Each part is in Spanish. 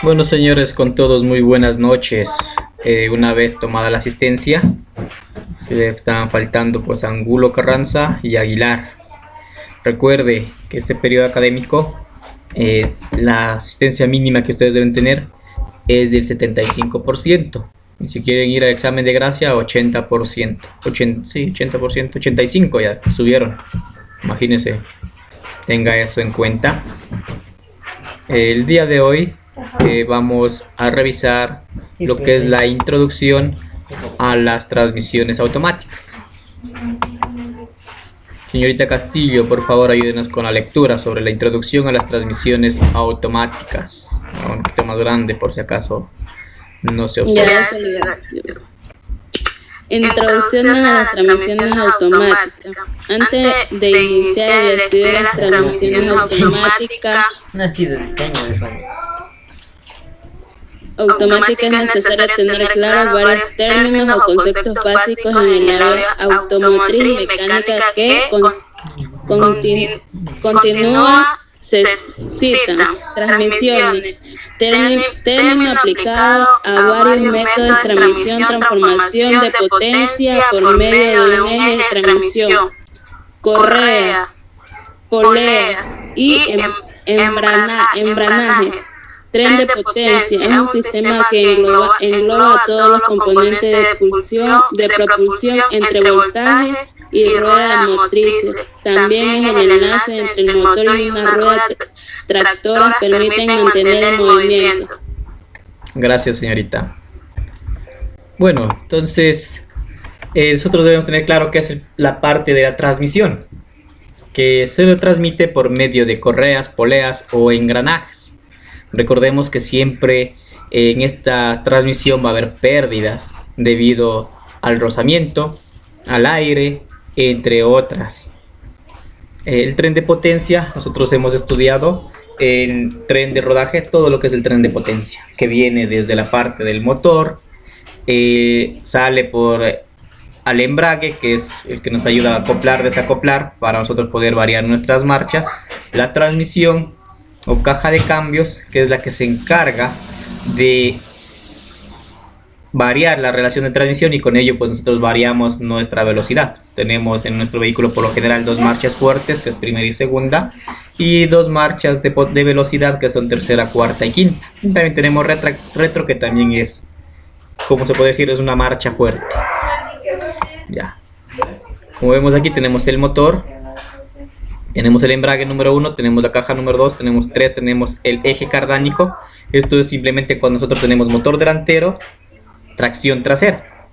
Bueno, señores, con todos muy buenas noches. Una vez tomada la asistencia, estaban faltando pues Angulo, Carranza y Aguilar. Recuerde que este periodo académico, la asistencia mínima que ustedes deben tener es del 75%. Y si quieren ir al examen de gracia, 80%. 80, sí, 80%, 85% ya subieron. Imagínense, tenga eso en cuenta. El día de hoy vamos a revisar lo que es la introducción a las transmisiones automáticas. Señorita Castillo, por favor ayúdenos con la lectura sobre la introducción a las transmisiones automáticas. Un poquito más grande por si acaso no se observa. Introducción a las transmisiones automáticas. Antes de iniciar el estudio de las transmisiones automáticas, es necesario tener claros varios términos o conceptos básicos en el área automotriz mecánica que continúa se citan transmisiones, término aplicado a varios métodos de transmisión, transformación de potencia por medio de un eje de transmisión, correa, poleas y embranaje. Tren de potencia es un sistema que engloba a todos los componentes de propulsión entre voltaje y ruedas motrices. También es el enlace entre el motor y una rueda tractoras permiten mantener el movimiento. Gracias, señorita. Bueno, entonces nosotros debemos tener claro qué es la parte de la transmisión, que se lo transmite por medio de correas, poleas o engranajes. Recordemos que siempre en esta transmisión va a haber pérdidas debido al rozamiento, al aire, entre otras. El tren de potencia, nosotros hemos estudiado el tren de rodaje, todo lo que es el tren de potencia, que viene desde la parte del motor, sale por al embrague, que es el que nos ayuda a acoplar, desacoplar, para nosotros poder variar nuestras marchas, la transmisión o caja de cambios, que es la que se encarga de variar la relación de transmisión, y con ello pues nosotros variamos nuestra velocidad. Tenemos en nuestro vehículo por lo general dos marchas fuertes, que es primera y segunda, y dos marchas de velocidad, que son tercera, cuarta y quinta. También tenemos retro, que también es, como se puede decir, es una marcha fuerte. Ya, como vemos aquí tenemos el motor, tenemos el embrague número 1, tenemos la caja número 2, tenemos 3, tenemos el eje cardánico. Esto es simplemente cuando nosotros tenemos motor delantero, tracción trasera.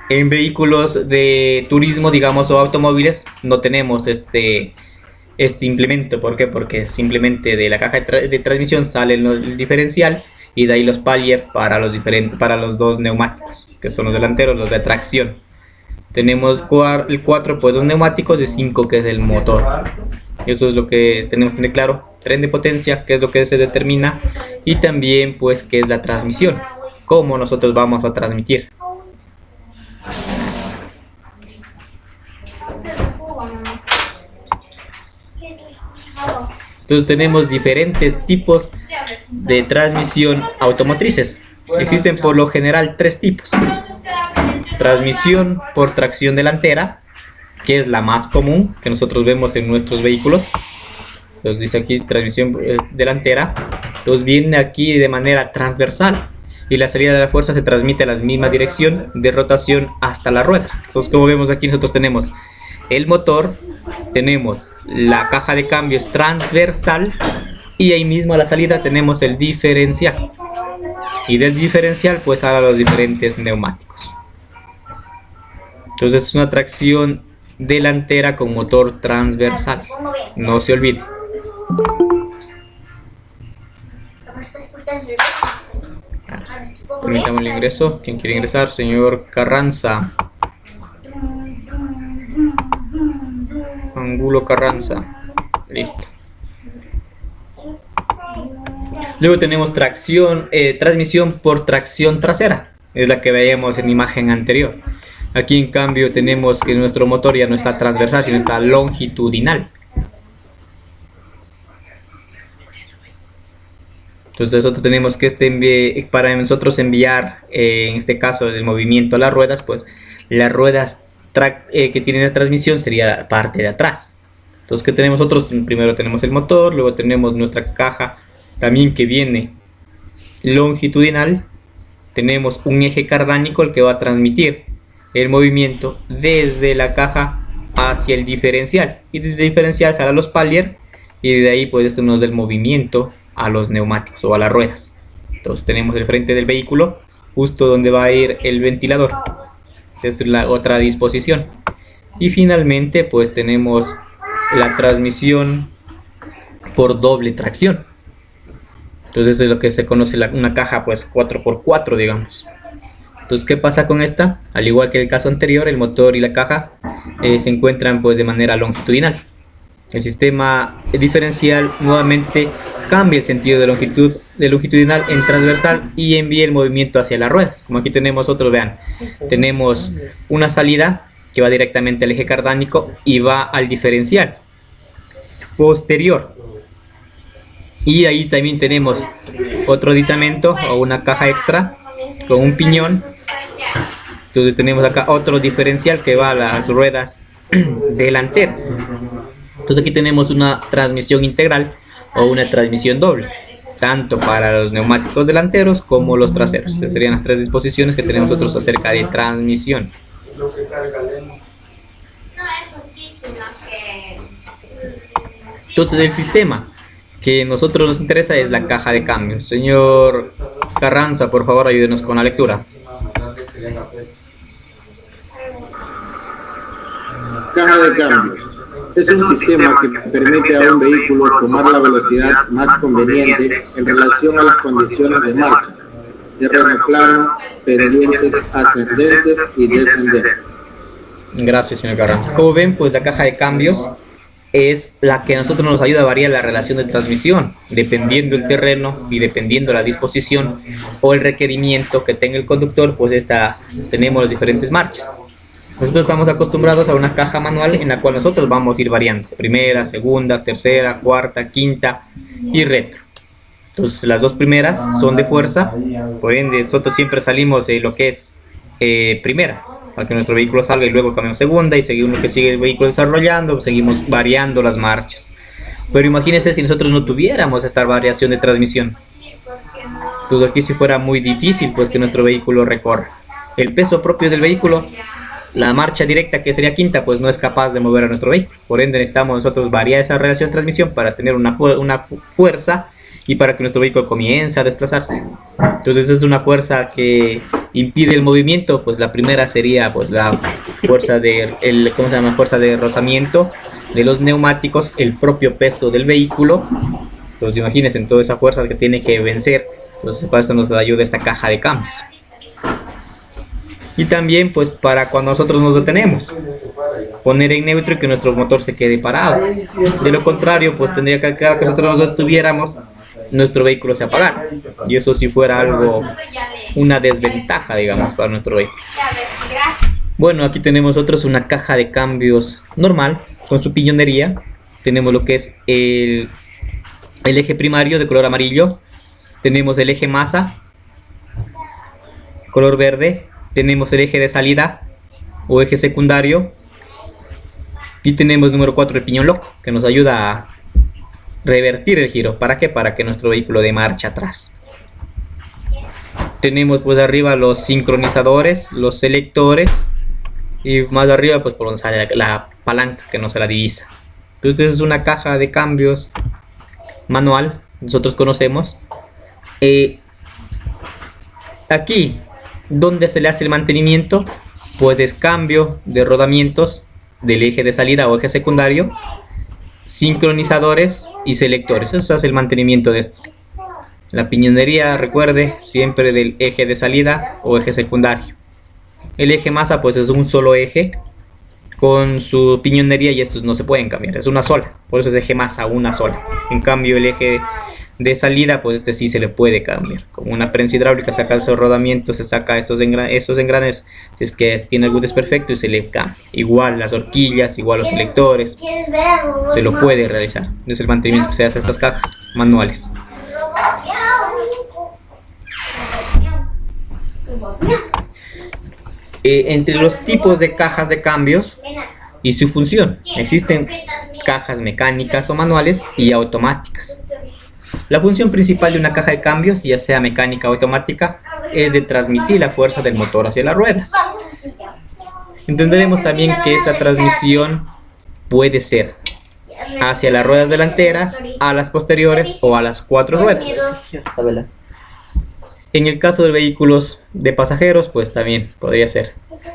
En vehículos de turismo, digamos, o automóviles, no tenemos este implemento. ¿Por qué? Porque simplemente de la caja de transmisión sale el diferencial, y de ahí los palier para los dos neumáticos, que son los delanteros, los de tracción. Tenemos el 4, pues dos neumáticos, de 5, que es el motor. Eso es lo que tenemos que tener claro. Tren de potencia, que es lo que se determina, y también pues qué es la transmisión, cómo nosotros vamos a transmitir. Entonces tenemos diferentes tipos de transmisión automotrices. Existen por lo general 3 tipos. Transmisión por tracción delantera, que es la más común que nosotros vemos en nuestros vehículos. Entonces dice aquí transmisión delantera. Entonces viene aquí de manera transversal, y la salida de la fuerza se transmite a la misma dirección de rotación hasta las ruedas. Entonces, como vemos aquí, nosotros tenemos el motor, tenemos la caja de cambios transversal, y ahí mismo a la salida tenemos el diferencial, y del diferencial pues a los diferentes neumáticos. Entonces es una tracción delantera con motor transversal, no se olvide. Permítame el ingreso. ¿Quién quiere ingresar? Señor Carranza. Angulo Carranza. Listo. Luego tenemos transmisión por tracción trasera. Es la que veíamos en la imagen anterior. Aquí en cambio tenemos que nuestro motor ya no está transversal, sino está longitudinal. Entonces nosotros tenemos que para nosotros enviar, en este caso el movimiento a las ruedas, pues las ruedas que tienen la transmisión sería la parte de atrás. Entonces, ¿qué tenemos nosotros? Primero tenemos el motor, luego tenemos nuestra caja también que viene longitudinal. Tenemos un eje cardánico el que va a transmitir el movimiento desde la caja hacia el diferencial, y desde el diferencial sale a los palier, y de ahí pues esto nos da el movimiento a los neumáticos o a las ruedas. Entonces tenemos el frente del vehículo justo donde va a ir el ventilador, es la otra disposición, y finalmente pues tenemos la transmisión por doble tracción. Entonces es lo que se conoce una caja pues 4x4, digamos. Entonces, ¿qué pasa con esta? Al igual que el caso anterior, el motor y la caja se encuentran pues de manera longitudinal. El sistema diferencial nuevamente cambia el sentido de longitudinal en transversal y envía el movimiento hacia las ruedas. Como aquí tenemos otros, vean, tenemos una salida que va directamente al eje cardánico y va al diferencial posterior. Y ahí también tenemos otro aditamento o una caja extra con un piñón. Entonces tenemos acá otro diferencial que va a las ruedas delanteras. Entonces aquí tenemos una transmisión integral o una transmisión doble, tanto para los neumáticos delanteros como los traseros. Estas serían las tres disposiciones que tenemos nosotros acerca de transmisión. Entonces el sistema que a nosotros nos interesa es la caja de cambios. Señor Carranza, por favor, ayúdenos con la lectura. Caja de cambios. Es un sistema que permite a un vehículo tomar la velocidad más conveniente en relación a las condiciones de marcha, terreno plano, pendientes ascendentes y descendentes. Gracias, señor Carranza. Como ven, pues la caja de cambios es la que a nosotros nos ayuda a variar la relación de transmisión, dependiendo el terreno y dependiendo la disposición o el requerimiento que tenga el conductor, pues tenemos las diferentes marchas. Nosotros estamos acostumbrados a una caja manual en la cual nosotros vamos a ir variando: primera, segunda, tercera, cuarta, quinta y retro. Entonces las dos primeras son de fuerza, por ende nosotros siempre salimos de lo que es primera, para que nuestro vehículo salga, y luego cambiamos segunda, y seguimos lo que sigue el vehículo desarrollando, seguimos variando las marchas. Pero imagínense si nosotros no tuviéramos esta variación de transmisión. Entonces aquí si fuera muy difícil pues que nuestro vehículo recorra. El peso propio del vehículo, la marcha directa que sería quinta, pues no es capaz de mover a nuestro vehículo. Por ende necesitamos nosotros variar esa relación de transmisión para tener una fuerza y para que nuestro vehículo comience a desplazarse. Entonces esa es una fuerza que impide el movimiento. Pues la primera sería pues la fuerza fuerza de rozamiento de los neumáticos, el propio peso del vehículo. Entonces imagínense en toda esa fuerza que tiene que vencer. Entonces para eso nos ayuda esta caja de cambios. Y también pues para cuando nosotros nos detenemos, poner en neutro y que nuestro motor se quede parado. De lo contrario pues tendría que cada que nosotros nos detuviéramos, nuestro vehículo se apagara, y eso si fuera una desventaja, digamos, para nuestro vehículo. Bueno, aquí tenemos nosotros una caja de cambios normal con su piñonería. Tenemos lo que es el eje primario de color amarillo, tenemos el eje masa color verde, tenemos el eje de salida o eje secundario, y tenemos número 4 el piñón loco, que nos ayuda a revertir el giro. ¿Para qué? Para que nuestro vehículo dé marcha atrás. Tenemos pues arriba los sincronizadores, los selectores, y más arriba pues por donde sale la palanca que no se la divisa. Entonces es una caja de cambios manual, nosotros conocemos. Aquí donde se le hace el mantenimiento pues es cambio de rodamientos del eje de salida o eje secundario, sincronizadores y selectores. Eso hace el mantenimiento de estos. La piñonería, recuerde, siempre del eje de salida o eje secundario. El eje masa pues es un solo eje con su piñonería, y estos no se pueden cambiar, es una sola, por eso es eje masa, una sola. En cambio el eje de salida pues este sí se le puede cambiar. Como una prensa hidráulica, saca esos rodamientos, se saca esos engranes si es que tiene algún desperfecto y se le cambia. Igual las horquillas, igual los selectores, se lo puede realizar. Es el mantenimiento que se hace a estas cajas manuales. Entre los tipos de cajas de cambios y su función, existen cajas mecánicas o manuales y automáticas. La función principal de una caja de cambios, ya sea mecánica o automática, es de transmitir la fuerza del motor hacia las ruedas. Entenderemos también que esta transmisión puede ser hacia las ruedas delanteras, a las posteriores o a las 4 ruedas. En el caso de vehículos de pasajeros, pues también podría ser.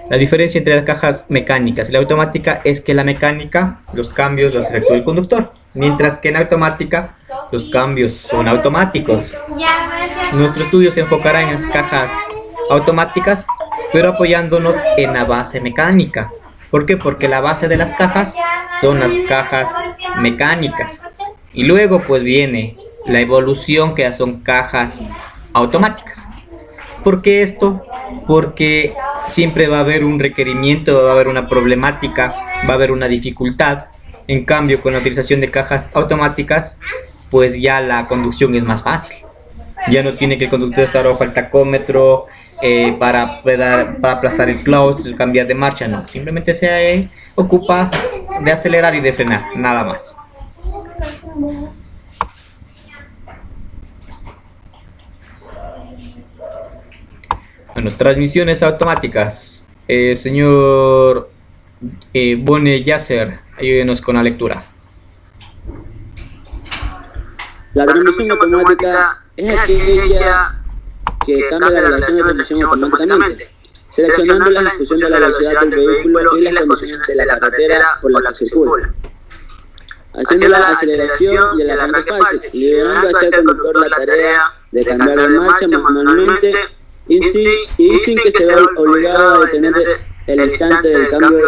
La diferencia entre las cajas mecánicas y la automática es que en la mecánica los cambios los efectúa el conductor, mientras que en automática los cambios son automáticos. Nuestro estudio se enfocará en las cajas automáticas, pero apoyándonos en la base mecánica. ¿Por qué? Porque la base de las cajas son las cajas mecánicas. Y luego pues viene la evolución, que ya son cajas automáticas. ¿Por qué esto? Porque siempre va a haber un requerimiento, va a haber una problemática, va a haber una dificultad. En cambio, con la utilización de cajas automáticas, pues ya la conducción es más fácil. Ya no tiene que el conductor estar bajo el tacómetro para aplastar el clutch, cambiar de marcha, no. Simplemente se ocupa de acelerar y de frenar, nada más. Bueno, transmisiones automáticas. Señor Bone Yasser, ayúdenos con la lectura. La transmisión automática es aquella que cambia la relación de transmisión automáticamente, seleccionando la ejecución de la velocidad del vehículo y las condiciones de la carretera por la que circula, haciendo la aceleración y el arranque fácil, liberando hacia el conductor la tarea de cambiar de marcha manualmente y sin que se vea obligado a detener el instante del cambio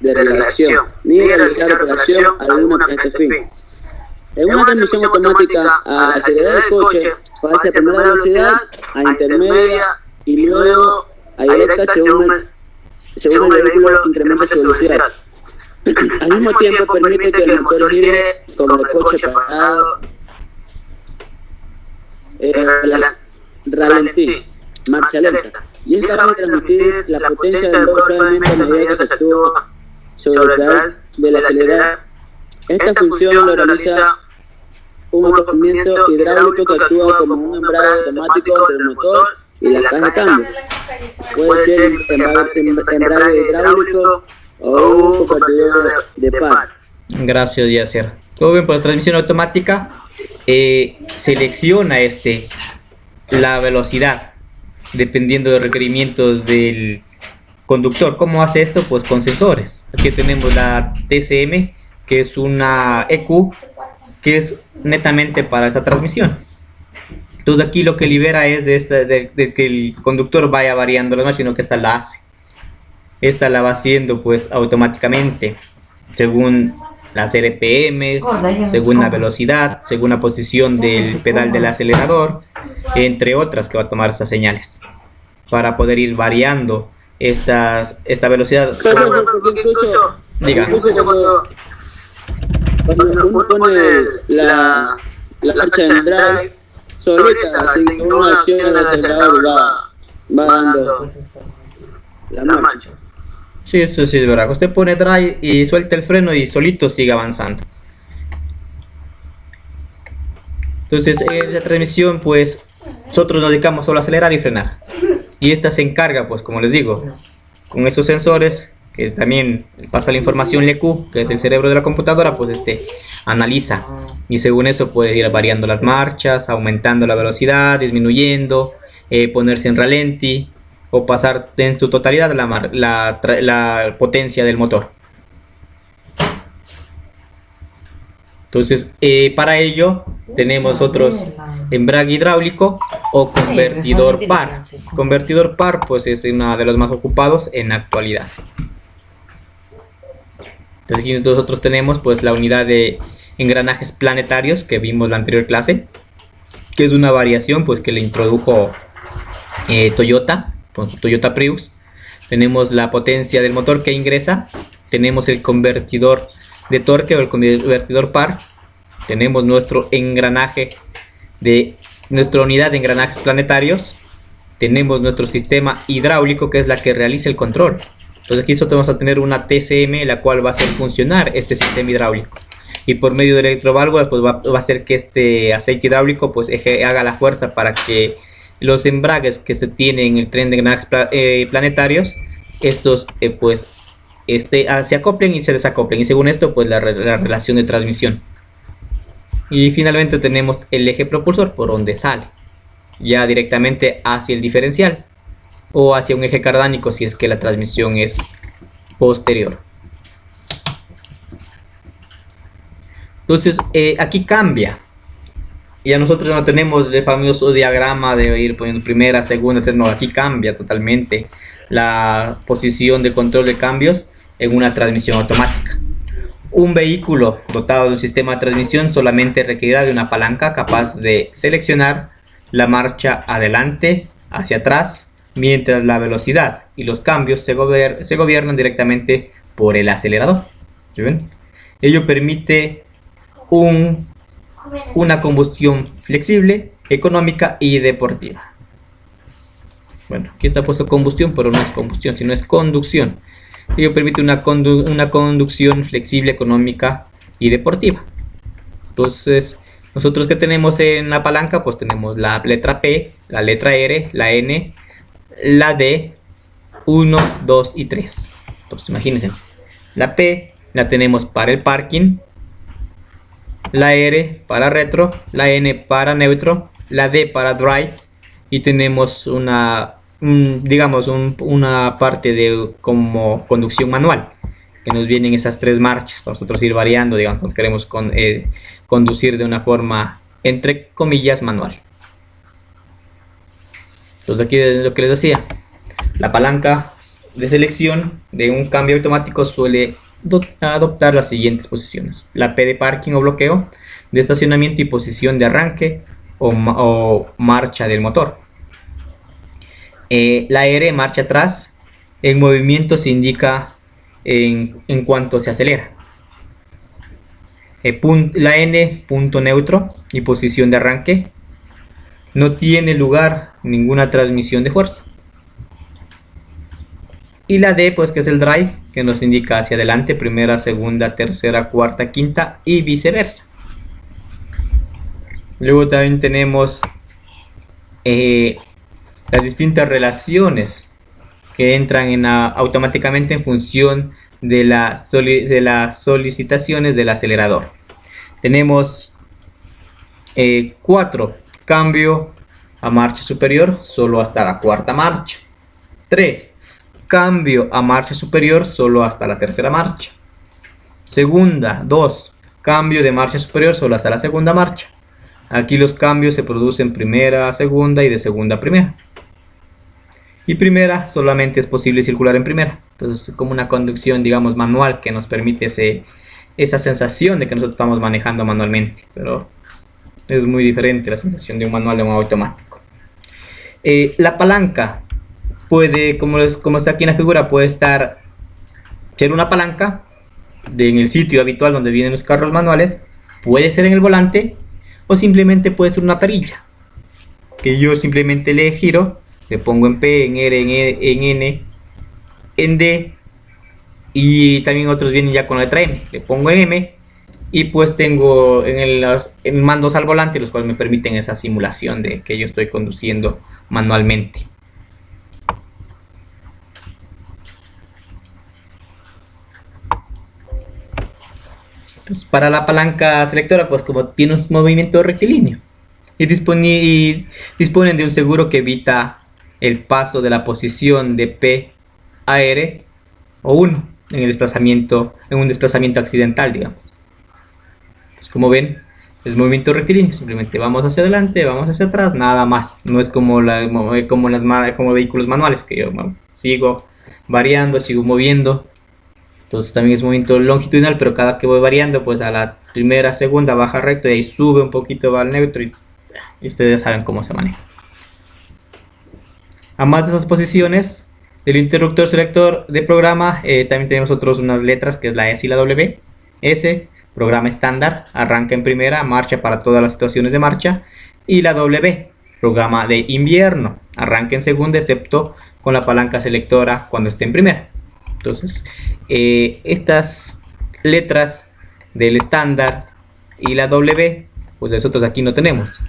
de relación, ni realizar operación alguna para este fin. En una transmisión automática, al acelerar el coche, pasa de primera velocidad a intermedia y luego a directa según el vehículo incrementa su velocidad. Al mismo tiempo permite que el motor gire con el coche parado, ralentí, marcha lenta, y es capaz de transmitir la potencia del motor realmente a medida que se actúa sobre el pedal del acelerar. Esta función lo realiza un movimiento hidráulico que actúa como un embrague automático del motor y la caja de cambio. Puede ser embrague hidráulico o un compartidor de par. Gracias, Yasser. Como ven, por la transmisión automática selecciona la velocidad dependiendo de los requerimientos del conductor. ¿Cómo hace esto? Pues con sensores. Aquí tenemos la TCM, que es una EQ, que es netamente para esta transmisión. Entonces aquí lo que libera es de que el conductor vaya variando las marchas, sino que esta la hace. Esta la va haciendo pues automáticamente, según las RPMs, según la velocidad, según la posición del pedal del acelerador, entre otras que va a tomar estas señales, para poder ir variando esta velocidad. Incluso cuando uno pone la marcha en drive, solita, sin una acción del acelerador va dando la marcha. Sí, eso sí es verdad. Usted pone drive y suelta el freno y solito sigue avanzando. Entonces, en la transmisión, pues, nosotros nos dedicamos solo a acelerar y frenar. Y esta se encarga, pues, como les digo, con esos sensores, que también pasa la información LEQ, que es el cerebro de la computadora, pues analiza. Y según eso puede ir variando las marchas, aumentando la velocidad, disminuyendo, ponerse en ralentí, o pasar en su totalidad la potencia del motor. Entonces, para ello tenemos otros embrague hidráulico o convertidor par. Convertidor par pues es uno de los más ocupados en la actualidad. Entonces aquí nosotros tenemos pues la unidad de engranajes planetarios que vimos en la anterior clase, que es una variación pues que le introdujo Toyota con su Toyota Prius. Tenemos la potencia del motor que ingresa, tenemos el convertidor de torque o el convertidor par, tenemos nuestro engranaje nuestra unidad de engranajes planetarios, tenemos nuestro sistema hidráulico, que es la que realiza el control. Entonces aquí nosotros vamos a tener una TCM, la cual va a hacer funcionar este sistema hidráulico. Y por medio de electroválvulas pues va a hacer que este aceite hidráulico pues haga la fuerza para que los embragues que se tienen en el tren de engranajes planetarios, estos se acoplen y se desacoplen. Y según esto pues la relación de transmisión. Y finalmente tenemos el eje propulsor, por donde sale ya directamente hacia el diferencial o hacia un eje cardánico si es que la transmisión es posterior. Entonces aquí cambia. Ya nosotros no tenemos el famoso diagrama de ir poniendo primera, segunda, tercera. No, aquí cambia totalmente la posición de control de cambios en una transmisión automática. Un vehículo dotado de un sistema de transmisión solamente requerirá de una palanca capaz de seleccionar la marcha adelante, hacia atrás, mientras la velocidad y los cambios se gobiernan directamente por el acelerador. ¿Sí ven? Ello permite una combustión flexible, económica y deportiva. Bueno, aquí está puesto combustión, pero no es combustión, sino es conducción. Ello permite una conducción flexible, económica y deportiva. Entonces, nosotros que tenemos en la palanca, pues tenemos la letra P, la letra R, la N, la D, 1, 2 y 3. Entonces, imagínense, la P la tenemos para el parking, la R para retro, la N para neutro, la D para drive, y tenemos una parte de como conducción manual, que nos vienen esas tres marchas para nosotros ir variando, digamos, cuando queremos conducir de una forma entre comillas manual. Entonces aquí es lo que les decía, la palanca de selección de un cambio automático suele adoptar las siguientes posiciones: la P de parking o bloqueo, de estacionamiento y posición de arranque o marcha del motor. La R, marcha atrás, en movimiento se indica en cuanto se acelera. La N, punto neutro y posición de arranque. No tiene lugar ninguna transmisión de fuerza. Y la D, pues, que es el drive, que nos indica hacia adelante, primera, segunda, tercera, cuarta, quinta y viceversa. Luego también tenemos las distintas relaciones que entran automáticamente en función de las solicitaciones del acelerador. Tenemos 4. Cambio a marcha superior solo hasta la cuarta marcha. 3. Cambio a marcha superior solo hasta la tercera marcha. Segunda. 2. Cambio de marcha superior solo hasta la segunda marcha. Aquí los cambios se producen primera a segunda y de segunda a primera. Y primera solamente es posible circular en primera. Entonces, como una conducción, digamos, manual, que nos permite esa sensación de que nosotros estamos manejando manualmente. Pero es muy diferente la sensación de un manual de un automático. La palanca puede, como está aquí en la figura, puede ser una palanca en el sitio habitual donde vienen los carros manuales. Puede ser en el volante o simplemente puede ser una perilla, que yo simplemente le giro. Le pongo en P, en R, en N, en D, y también otros vienen ya con la letra M. Le pongo en M y pues tengo en mandos al volante, los cuales me permiten esa simulación de que yo estoy conduciendo manualmente. Entonces, para la palanca selectora, pues como tiene un movimiento rectilíneo y disponen de un seguro que evita el paso de la posición de P a R o 1 en un desplazamiento accidental, digamos. Pues como ven, es movimiento rectilíneo, simplemente vamos hacia adelante, vamos hacia atrás, nada más. No es como vehículos manuales, que yo sigo variando, sigo moviendo. Entonces también es movimiento longitudinal, pero cada que voy variando, pues a la primera, segunda baja recto y ahí sube un poquito, va al neutro y ustedes ya saben cómo se maneja. Además de esas posiciones del interruptor selector de programa, también tenemos unas letras, que es la S y la W. S, programa estándar, arranca en primera, marcha para todas las situaciones de marcha. Y la W, programa de invierno, arranque en segunda, excepto con la palanca selectora cuando esté en primera. Entonces, estas letras del estándar y la W, pues nosotros aquí no tenemos.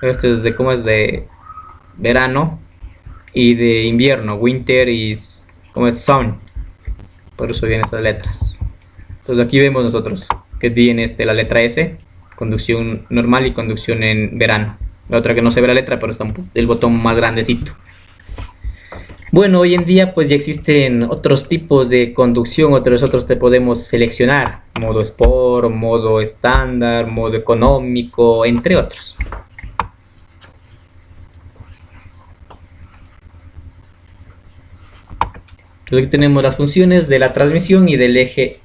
Este es de verano y de invierno, winter y como es sun. Por eso vienen estas letras. Entonces aquí vemos nosotros que tiene la letra S, conducción normal y conducción en verano. La otra que no se ve la letra, pero está el botón más grandecito. Bueno, hoy en día pues ya existen otros tipos de conducción, otros te podemos seleccionar, modo Sport, modo estándar, modo económico, entre otros. Entonces aquí tenemos las funciones de la transmisión y del eje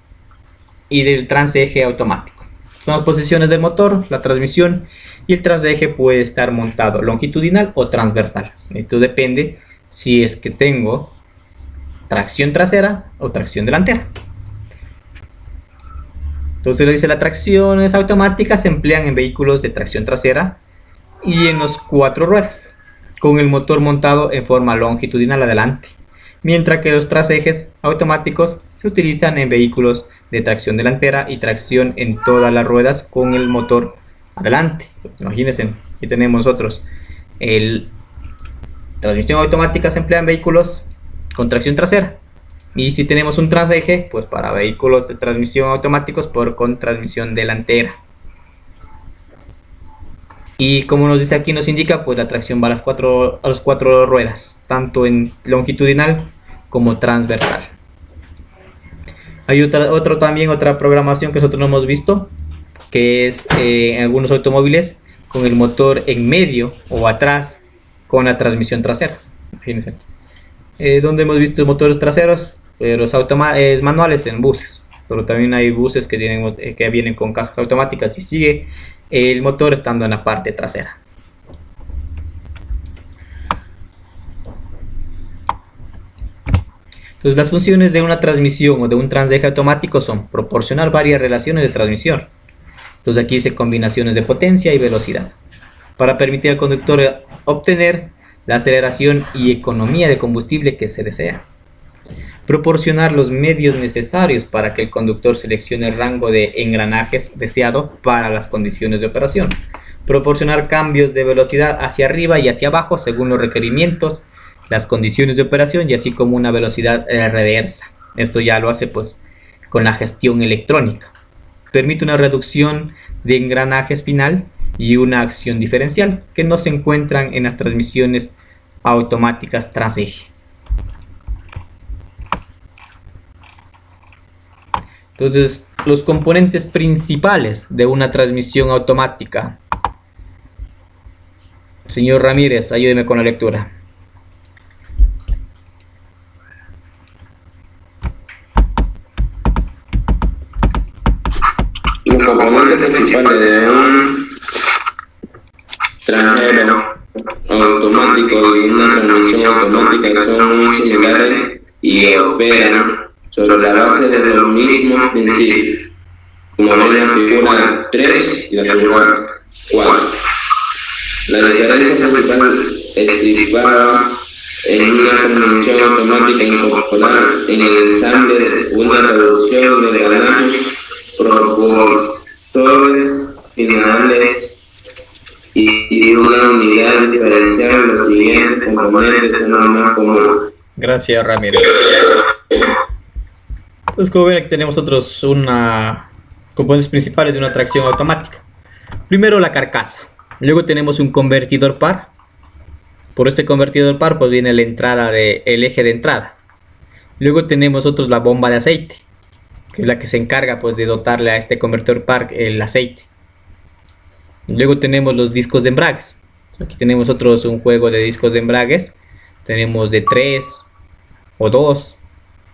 y del transeje automático. Son las posiciones del motor, la transmisión, y el transeje puede estar montado longitudinal o transversal. Esto depende si es que tengo tracción trasera o tracción delantera. Entonces lo dice, las tracciones automáticas se emplean en vehículos de tracción trasera y en los 4 ruedas, con el motor montado en forma longitudinal adelante, mientras que los trasejes automáticos se utilizan en vehículos de tracción delantera y tracción en todas las ruedas con el motor adelante. Pues imagínense, aquí tenemos nosotros el transmisión automática se emplea en vehículos con tracción trasera, y si tenemos un transeje, pues para vehículos de transmisión automáticos con transmisión delantera. Y como nos dice aquí, nos indica pues la tracción va a las cuatro ruedas, tanto en longitudinal como transversal. Hay otra programación que nosotros no hemos visto, que es en algunos automóviles con el motor en medio o atrás con la transmisión trasera. Fíjense, donde hemos visto motores traseros, los manuales en buses, pero también hay buses que vienen con cajas automáticas y sigue el motor estando en la parte trasera. Entonces las funciones de una transmisión o de un transeje automático son proporcionar varias relaciones de transmisión. Entonces aquí dice combinaciones de potencia y velocidad, para permitir al conductor obtener la aceleración y economía de combustible que se desea. Proporcionar los medios necesarios para que el conductor seleccione el rango de engranajes deseado para las condiciones de operación. Proporcionar cambios de velocidad hacia arriba y hacia abajo según los requerimientos, las condiciones de operación, y así como una velocidad reversa. Esto ya lo hace pues con la gestión electrónica. Permite una reducción de engranajes final y una acción diferencial que no se encuentran en las transmisiones automáticas transeje. Entonces, los componentes principales de una transmisión automática. Señor Ramírez, ayúdeme con la lectura. Los componentes principales de un transgénero automático y una transmisión automática son muy similares y operan sobre la base de los mismos principios, como ven en la figura 3 y la figura 4. La diferencia principal estripada en una transmisión automática incorporar en el ensamble una reducción de engranajes, propulsores finales y una unidad diferencial. Los siguientes componentes son los más comunes. Gracias, Ramírez. Entonces, como ven, aquí tenemos componentes principales de una tracción automática. Primero, la carcasa. Luego tenemos un convertidor par. Por este convertidor par pues viene la entrada el eje de entrada. Luego tenemos la bomba de aceite, que es la que se encarga pues de dotarle a este convertidor par el aceite. Luego tenemos los discos de embragues. Aquí tenemos un juego de discos de embragues. Tenemos de 3 o 2.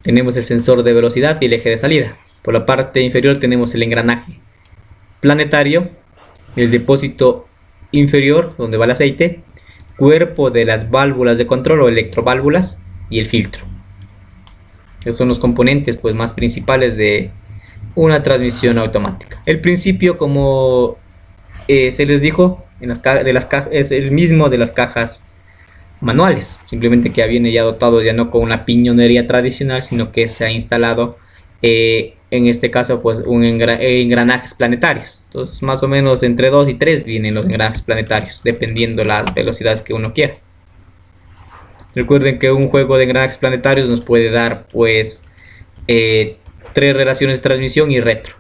Tenemos el sensor de velocidad y el eje de salida. Por la parte inferior tenemos el engranaje planetario, el depósito inferior donde va el aceite, cuerpo de las válvulas de control o electroválvulas y el filtro. Esos son los componentes pues más principales de una transmisión automática. El principio, como se les dijo, es el mismo de las cajas manuales, simplemente que ya viene ya dotado ya no con una piñonería tradicional, sino que se ha instalado en este caso pues engranajes planetarios. Entonces más o menos entre 2 y 3 vienen los engranajes planetarios, dependiendo las velocidades que uno quiera. Recuerden que un juego de engranajes planetarios nos puede dar pues 3 relaciones de transmisión y retro.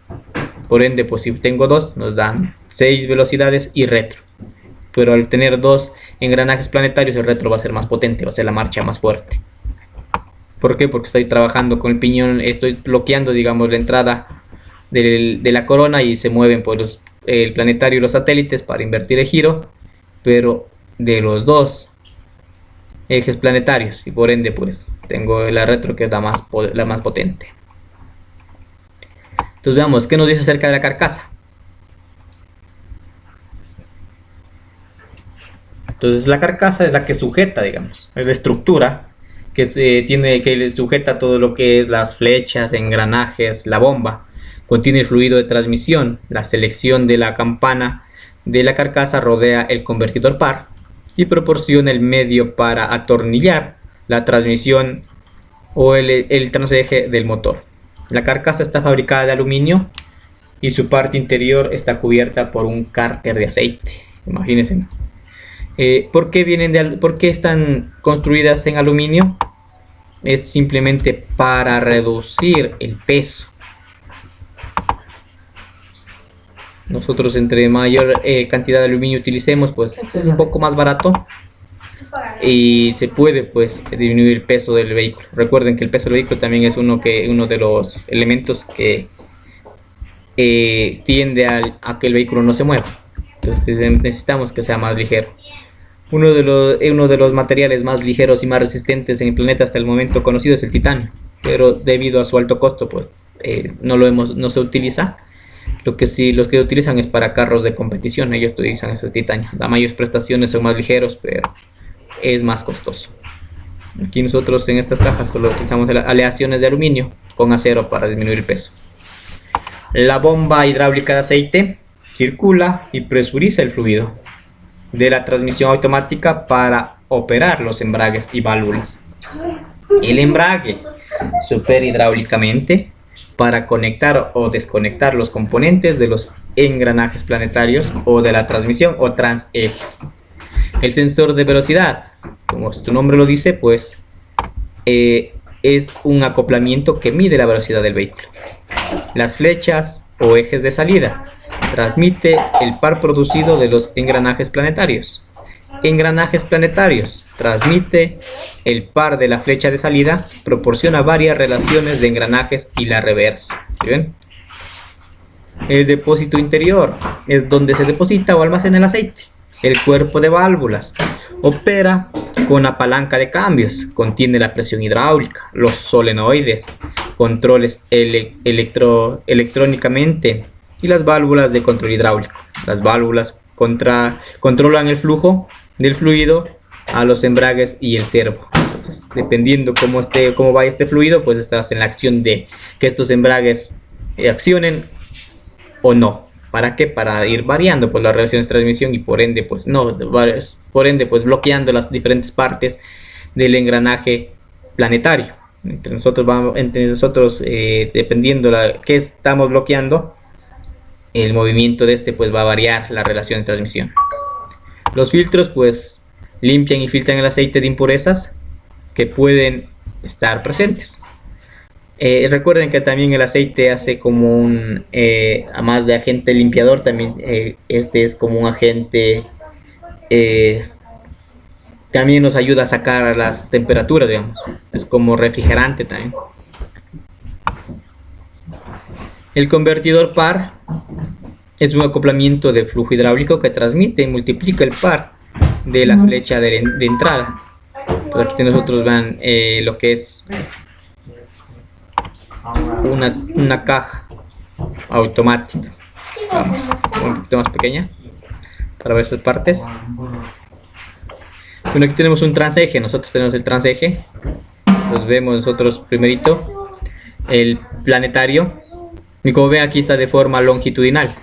Por ende, pues si tengo 2 nos dan 6 velocidades y retro. Pero al tener 2 engranajes planetarios, el retro va a ser más potente, va a ser la marcha más fuerte. ¿Por qué? Porque estoy trabajando con el piñón, estoy bloqueando, digamos, la entrada de la corona y se mueven pues el planetario y los satélites para invertir el giro, pero de los 2 ejes planetarios, y por ende pues tengo la retro que es la más potente. Entonces veamos, ¿qué nos dice acerca de la carcasa? Entonces la carcasa es la que sujeta, digamos, es la estructura que sujeta todo lo que es las flechas, engranajes, la bomba. Contiene el fluido de transmisión. La selección de la campana de la carcasa rodea el convertidor par y proporciona el medio para atornillar la transmisión o el transeje del motor. La carcasa está fabricada de aluminio y su parte interior está cubierta por un cárter de aceite. Imagínense. ¿Por qué están construidas en aluminio? Es simplemente para reducir el peso. Nosotros entre mayor cantidad de aluminio utilicemos, pues es un poco más barato y se puede pues disminuir el peso del vehículo. Recuerden que el peso del vehículo también es uno de los elementos que tiende a que el vehículo no se mueva. Entonces necesitamos que sea más ligero. Uno de los materiales más ligeros y más resistentes en el planeta hasta el momento conocido es el titanio, pero debido a su alto costo pues no se utiliza. Los que utilizan es para carros de competición, ellos utilizan ese titanio. Las mayores prestaciones son más ligeros, pero es más costoso. Aquí nosotros en estas cajas solo utilizamos aleaciones de aluminio con acero para disminuir el peso. La bomba hidráulica de aceite circula y presuriza el fluido de la transmisión automática para operar los embragues y válvulas. El embrague se opera hidráulicamente para conectar o desconectar los componentes de los engranajes planetarios o de la transmisión o transejes. El sensor de velocidad, como su nombre lo dice, pues es un acoplamiento que mide la velocidad del vehículo. Las flechas o ejes de salida transmite el par producido de los engranajes planetarios. Engranajes planetarios transmite el par de la flecha de salida, proporciona varias relaciones de engranajes y la reversa. ¿Sí ven? El depósito interior es donde se deposita o almacena el aceite. El cuerpo de válvulas opera con la palanca de cambios, contiene la presión hidráulica, los solenoides, controles electrónicamente y las válvulas de control hidráulico. Las válvulas controlan el flujo del fluido a los embragues y el servo. Entonces, dependiendo cómo vaya este fluido, pues estás en la acción de que estos embragues accionen o no. ¿Para qué? Para ir variando pues las relaciones de transmisión y por ende pues bloqueando las diferentes partes del engranaje planetario. Entre nosotros dependiendo qué estamos bloqueando, el movimiento de este pues va a variar la relación de transmisión. Los filtros pues limpian y filtran el aceite de impurezas que pueden estar presentes. Recuerden que también el aceite hace como además de agente limpiador, también este es como un agente, también nos ayuda a sacar las temperaturas, digamos, es como refrigerante también. El convertidor par es un acoplamiento de flujo hidráulico que transmite y multiplica el par de la flecha de entrada. Entonces aquí nosotros vean lo que es una caja automática, vamos, un poquito más pequeña para ver esas partes. Bueno, aquí tenemos un transeje, nosotros tenemos el transeje. Entonces vemos nosotros primerito el planetario y como ven aquí está de forma longitudinal.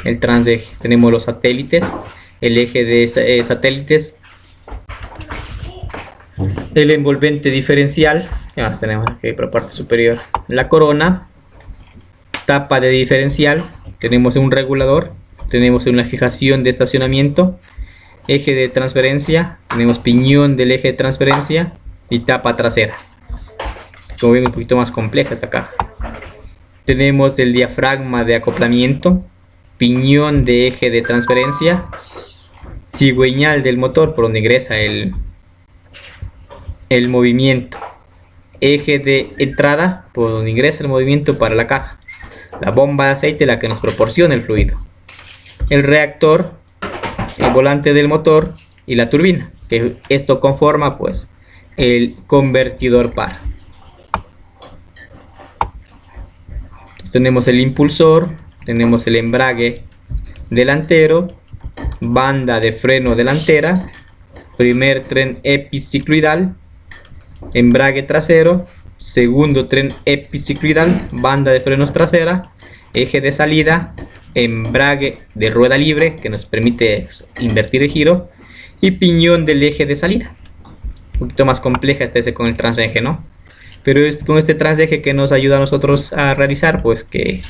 El transeje, tenemos los satélites el eje de satélites, el envolvente diferencial, ¿qué más tenemos aquí por parte superior? La corona, tapa de diferencial, tenemos un regulador, tenemos una fijación de estacionamiento, eje de transferencia, tenemos piñón del eje de transferencia y tapa trasera. Como ven, un poquito más compleja esta caja. Tenemos el diafragma de acoplamiento, piñón de eje de transferencia, cigüeñal del motor por donde ingresa el movimiento, eje de entrada por donde ingresa el movimiento para la caja, la bomba de aceite la que nos proporciona el fluido, el reactor, el volante del motor y la turbina, que esto conforma pues el convertidor par. Tenemos el impulsor, tenemos el embrague delantero, banda de freno delantera, primer tren epicicloidal, embrague trasero, segundo tren epicicloidal, banda de frenos trasera, eje de salida, embrague de rueda libre que nos permite invertir el giro y piñón del eje de salida. Un poquito más compleja ese con el transeje, ¿no? Pero es con este transeje que nos ayuda a nosotros a realizar, pues que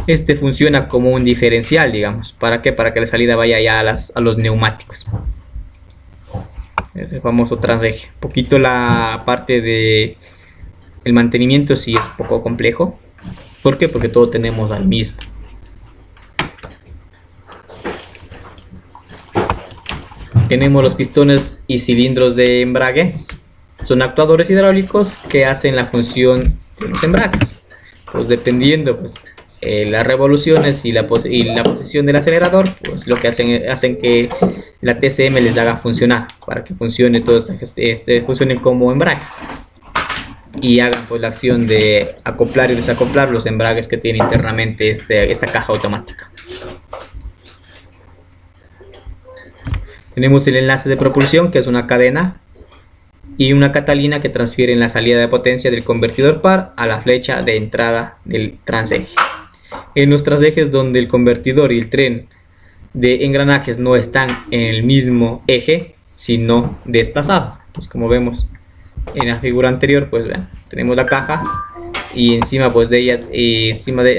este funciona como un diferencial, digamos. ¿Para qué? Para que la salida vaya ya a los neumáticos. Ese famoso transeje. Un poquito la parte de el mantenimiento sí es un poco complejo. ¿Por qué? Porque todo tenemos al mismo. Tenemos los pistones y cilindros de embrague. Son actuadores hidráulicos que hacen la función de los embragues. Pues dependiendo pues, las revoluciones y la posición del acelerador, pues lo que hacen que la TCM les haga funcionar para que funcione todo funcione como embragues y hagan pues la acción de acoplar y desacoplar los embragues que tiene internamente esta caja automática. Tenemos el enlace de propulsión, que es una cadena y una catalina que transfieren la salida de potencia del convertidor par a la flecha de entrada del transeje. En los transejes donde el convertidor y el tren de engranajes no están en el mismo eje, sino desplazado. Pues como vemos en la figura anterior, pues vean, tenemos la caja y encima pues de ella,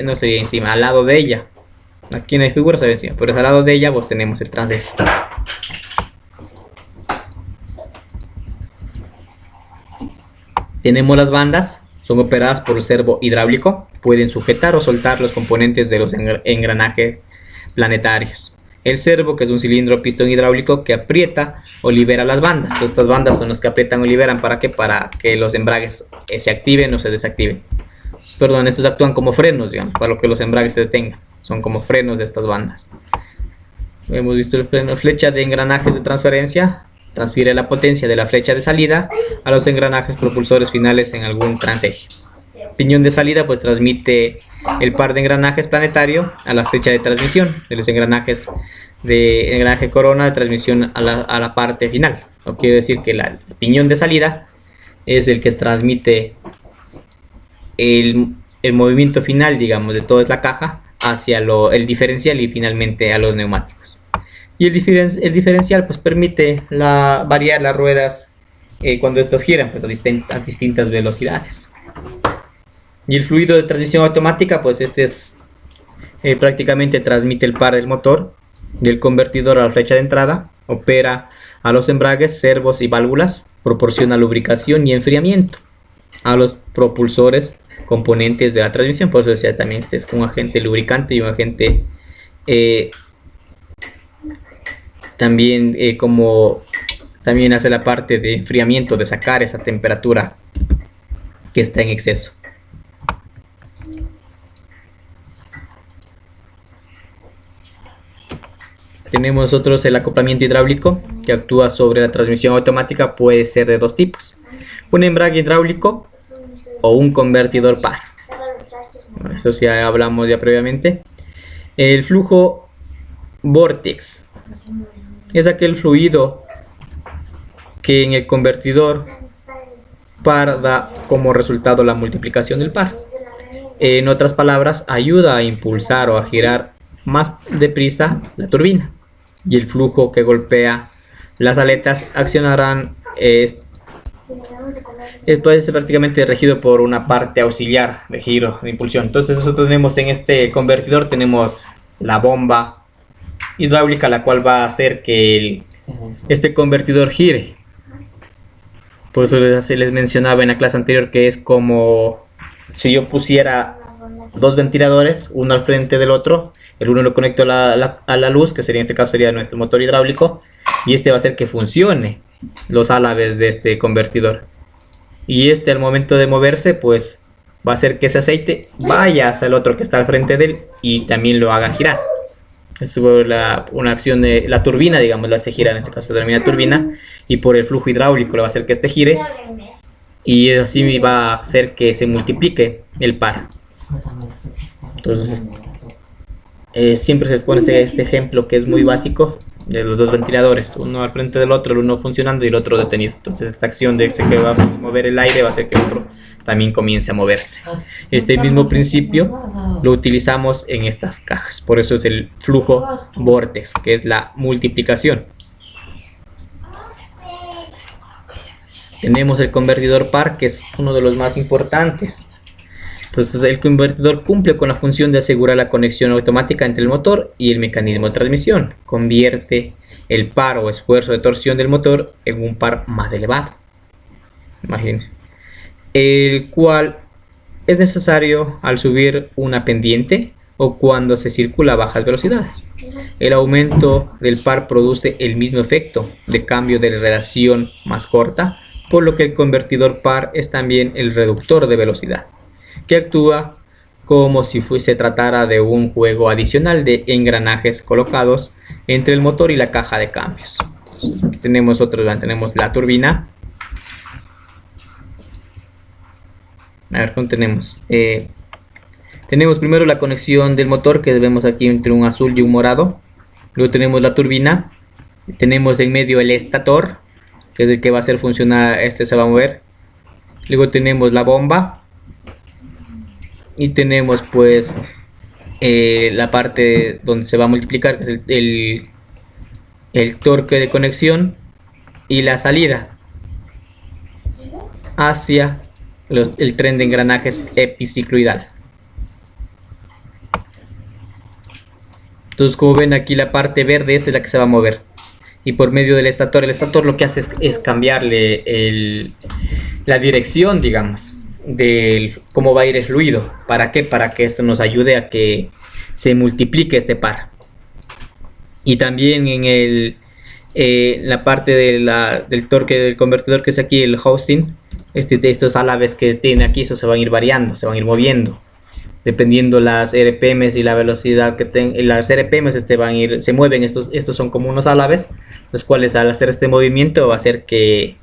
no sería encima, al lado de ella. Aquí en la figura se ve encima, pero al lado de ella pues tenemos el transeje. Tenemos las bandas, son operadas por el servo hidráulico, pueden sujetar o soltar los componentes de los engranajes planetarios. El servo, que es un cilindro pistón hidráulico que aprieta o libera las bandas. Entonces, estas bandas son las que aprietan o liberan, ¿para qué? Para que los embragues se activen o se desactiven. Perdón, estos actúan como frenos, digamos, para que los embragues se detengan. Son como frenos de estas bandas. Hemos visto el freno, flecha de engranajes de transferencia. Transfiere la potencia de la flecha de salida a los engranajes propulsores finales en algún transeje. Piñón de salida pues transmite el par de engranajes planetario a la flecha de transmisión de los engranajes de engranaje corona de transmisión a la parte final. Eso quiere decir que el piñón de salida es el que transmite el movimiento final, digamos, de toda la caja hacia el diferencial y finalmente a los neumáticos. Y el diferencial pues permite variar las ruedas cuando estas giran pues, a distintas velocidades. Y el fluido de transmisión automática pues prácticamente transmite el par del motor del convertidor a la flecha de entrada, opera a los embragues, servos y válvulas, proporciona lubricación y enfriamiento a los propulsores componentes de la transmisión. Por eso decía también es un agente lubricante y un agente también también hace la parte de enfriamiento, de sacar esa temperatura que está en exceso. Tenemos nosotros el acoplamiento hidráulico que actúa sobre la transmisión automática. Puede ser de dos tipos: un embrague hidráulico o un convertidor par. Bueno, eso sí hablamos ya previamente. El flujo vortex es aquel fluido que en el convertidor par da como resultado la multiplicación del par. En otras palabras, ayuda a impulsar o a girar más deprisa la turbina. y el flujo que golpea las aletas accionarán. Puede ser prácticamente regido por una parte auxiliar de giro, de impulsión. Entonces nosotros tenemos en este convertidor, tenemos la bomba hidráulica, la cual va a hacer que este convertidor gire. Por eso les mencionaba en la clase anterior que es como si yo pusiera dos ventiladores, uno al frente del otro. El uno lo conecto a la luz, que sería en este caso sería nuestro motor hidráulico, y este va a hacer que funcione los álabes de este convertidor. Y este, al momento de moverse, pues va a hacer que ese aceite vaya hacia el otro que está al frente de él y también lo haga girar. Es una acción de la turbina, digamos, la hace girar, en este caso se denomina turbina, y por el flujo hidráulico le va a hacer que este gire, y así va a hacer que se multiplique el par. Entonces siempre se expone este ejemplo que es muy básico de los dos ventiladores, uno al frente del otro, el uno funcionando y el otro detenido. Entonces esta acción de que va a mover el aire va a hacer que el otro también comience a moverse. Este mismo principio lo utilizamos en estas cajas, por eso es el flujo vórtex, que es la multiplicación. Tenemos el convertidor par, que es uno de los más importantes. Entonces el convertidor cumple con la función de asegurar la conexión automática entre el motor y el mecanismo de transmisión. Convierte el par o esfuerzo de torsión del motor en un par más elevado. Imagínense. El cual es necesario al subir una pendiente o cuando se circula a bajas velocidades. El aumento del par produce el mismo efecto de cambio de relación más corta, por lo que el convertidor par es también el reductor de velocidad, que actúa como si se tratara de un juego adicional de engranajes colocados entre el motor y la caja de cambios. Aquí tenemos tenemos la turbina. A ver, ¿cómo tenemos? Tenemos primero la conexión del motor, que vemos aquí entre un azul y un morado. Luego tenemos la turbina. Tenemos en medio el estator, que es el que va a hacer funcionar, se va a mover. Luego tenemos la bomba. Y tenemos pues la parte donde se va a multiplicar, que es el torque de conexión y la salida hacia el tren de engranajes epicicloidal. Entonces, como ven aquí, la parte verde, esta es la que se va a mover, y por medio del estator, el estator lo que hace es cambiarle la dirección, digamos, de cómo va a ir el fluido. ¿Para qué? Para que esto nos ayude a que se multiplique este par. Y también en la parte del torque del convertidor, que es aquí el housing, estos álabes que tiene aquí, eso se van a ir variando, se van a ir moviendo dependiendo las RPMs y la velocidad que tengan. Las RPMs se mueven, estos son como unos álabes, los cuales al hacer este movimiento va a hacer que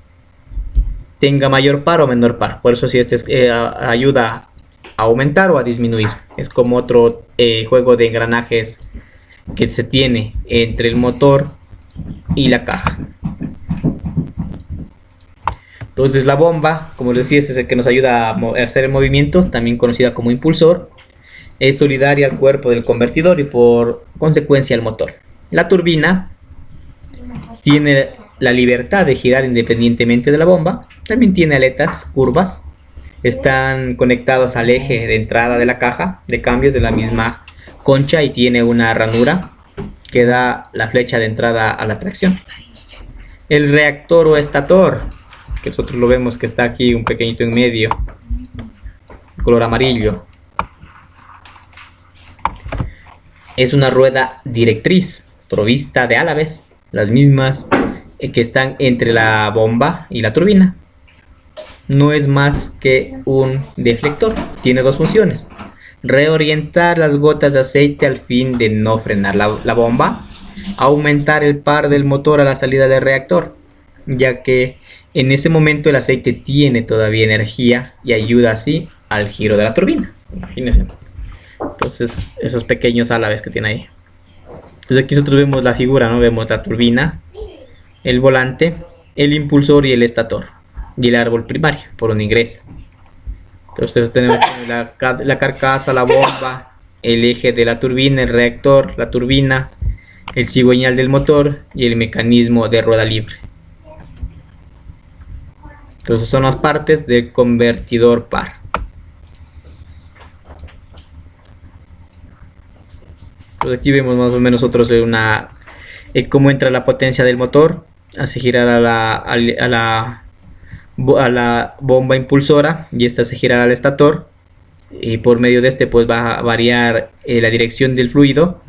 tenga mayor par o menor par. Por eso si ayuda a aumentar o a disminuir. Es como otro juego de engranajes que se tiene entre el motor y la caja. Entonces la bomba, como les decía, es el que nos ayuda a hacer el movimiento, también conocida como impulsor. Es solidaria al cuerpo del convertidor y por consecuencia al motor. La turbina tiene la libertad de girar independientemente de la bomba. También tiene aletas curvas. Están conectados al eje de entrada de la caja de cambios de la misma concha y tiene una ranura que da la flecha de entrada a la tracción. El reactor o estator, que nosotros lo vemos que está aquí un pequeñito en medio, color amarillo, es una rueda directriz provista de álabes, las mismas que están entre la bomba y la turbina. No es más que un deflector. Tiene dos funciones: reorientar las gotas de aceite al fin de no frenar la bomba, aumentar el par del motor a la salida del reactor, ya que en ese momento el aceite tiene todavía energía y ayuda así al giro de la turbina. Imagínense. Entonces, esos pequeños álabes que tiene ahí. Entonces aquí nosotros vemos la figura, ¿no? Vemos la turbina, el volante, el impulsor y el estator, y el árbol primario por donde ingresa. Entonces tenemos la carcasa, la bomba, el eje de la turbina, el reactor, la turbina, el cigüeñal del motor y el mecanismo de rueda libre. Entonces son las partes del convertidor par. Entonces aquí vemos más o menos nosotros cómo entra la potencia del motor, hace girar a la bomba impulsora y esta hace girar al estator, y por medio de este pues va a variar la dirección del fluido,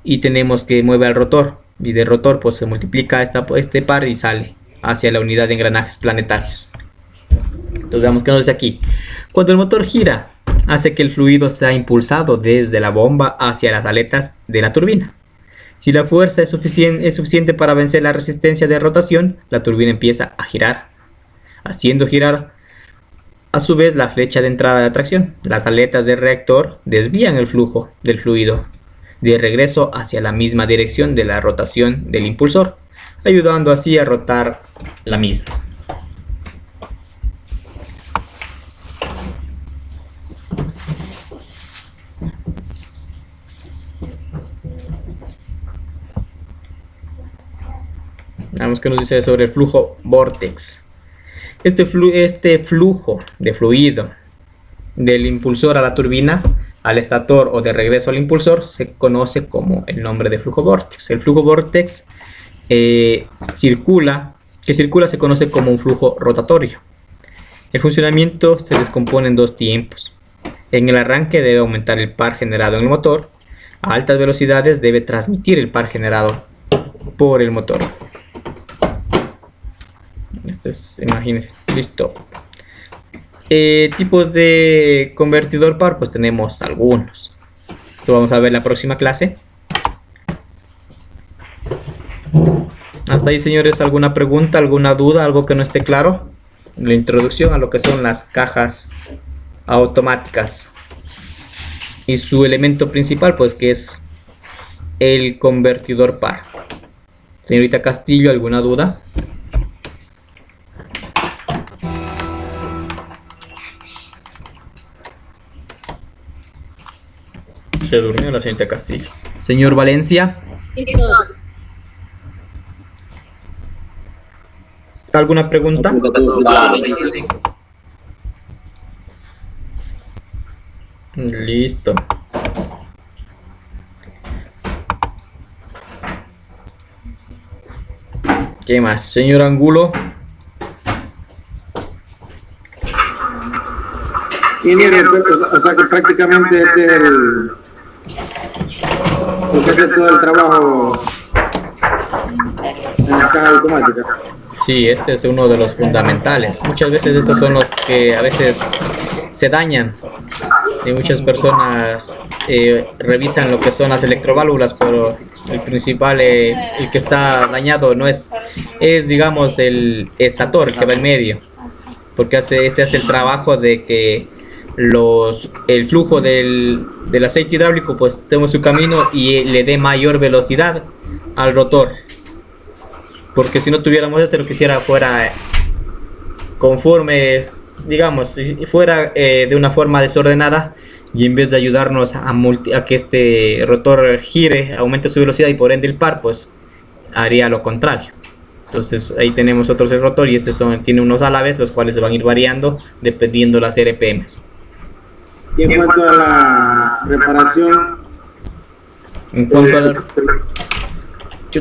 y tenemos que mueve al rotor, y del rotor pues se multiplica este par y sale hacia la unidad de engranajes planetarios. Entonces veamos que nos dice aquí: cuando el motor gira, hace que el fluido sea impulsado desde la bomba hacia las aletas de la turbina. Si la fuerza es suficiente para vencer la resistencia de rotación, la turbina empieza a girar, haciendo girar a su vez la flecha de entrada de atracción. Las aletas del reactor desvían el flujo del fluido de regreso hacia la misma dirección de la rotación del impulsor, ayudando así a rotar la misma. Veamos qué nos dice sobre el flujo vórtex. Este flujo de fluido del impulsor a la turbina, al estator o de regreso al impulsor se conoce como el nombre de flujo vórtex. El flujo vórtex circula se conoce como un flujo rotatorio. El funcionamiento se descompone en dos tiempos. En el arranque debe aumentar el par generado en el motor. A altas velocidades debe transmitir el par generado por el motor. Esto es, imagínense, listo. Tipos de convertidor par, pues tenemos algunos. Esto vamos a ver en la próxima clase. Hasta ahí, señores, ¿alguna pregunta, alguna duda, algo que no esté claro? La introducción a lo que son las cajas automáticas y su elemento principal, pues que es el convertidor par. Señorita Castillo, ¿alguna duda? Se durmió la señorita Castillo. Señor Valencia. ¿Alguna pregunta? Listo. ¿Qué más? Señor Angulo. Y mire, o sea que prácticamente este es el que hace todo el trabajo en la caja automática. Sí, este es uno de los fundamentales. Muchas veces estos son los que a veces se dañan. Y muchas personas revisan lo que son las electroválvulas, pero el principal, el que está dañado no es digamos el estator, el que va en medio, porque hace el trabajo de que el flujo del aceite hidráulico pues tome su camino y le dé mayor velocidad al rotor, porque si no tuviéramos lo que hiciera fuera conforme, digamos, si fuera de una forma desordenada, y en vez de ayudarnos a que este rotor gire, aumente su velocidad y por ende el par, pues haría lo contrario. Entonces ahí tenemos otros el rotor, y tiene unos álabes, los cuales se van a ir variando dependiendo las RPMs. Y en cuanto a la reparación, ¿se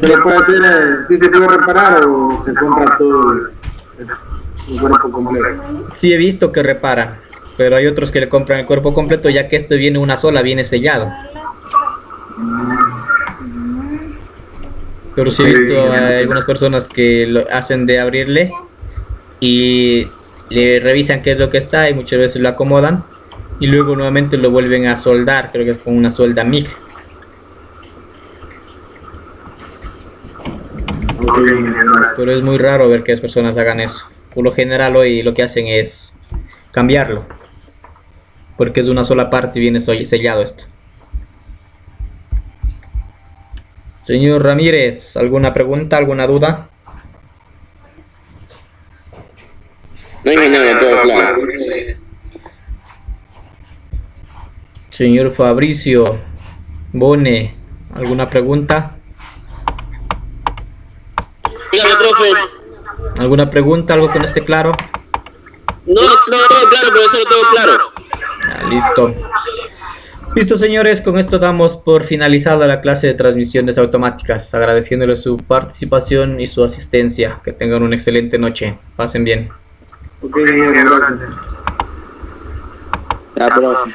lo puede hacer, si se puede reparar o se compra todo el cuerpo completo? Sí, he visto que reparan, pero hay otros que le compran el cuerpo completo, ya que este viene una sola, viene sellado. Pero sí he visto a algunas personas que lo hacen de abrirle y le revisan qué es lo que está, y muchas veces lo acomodan y luego nuevamente lo vuelven a soldar, creo que es con una suelda MIG. Pero es muy raro ver que las personas hagan eso. Por lo general hoy lo que hacen es cambiarlo, porque es de una sola parte y viene sellado esto. Señor Ramírez, ¿alguna pregunta, alguna duda? No hay nada, todo claro. Señor Fabricio Bone, ¿alguna pregunta? claro, profe. ¿Alguna pregunta, algo que no esté claro? No, todo claro, profesor, todo claro. Listo. Listo, señores, con esto damos por finalizada la clase de transmisiones automáticas, agradeciéndoles su participación y su asistencia. Que tengan una excelente noche. Pasen bien. Ok, gracias. Ya, profe.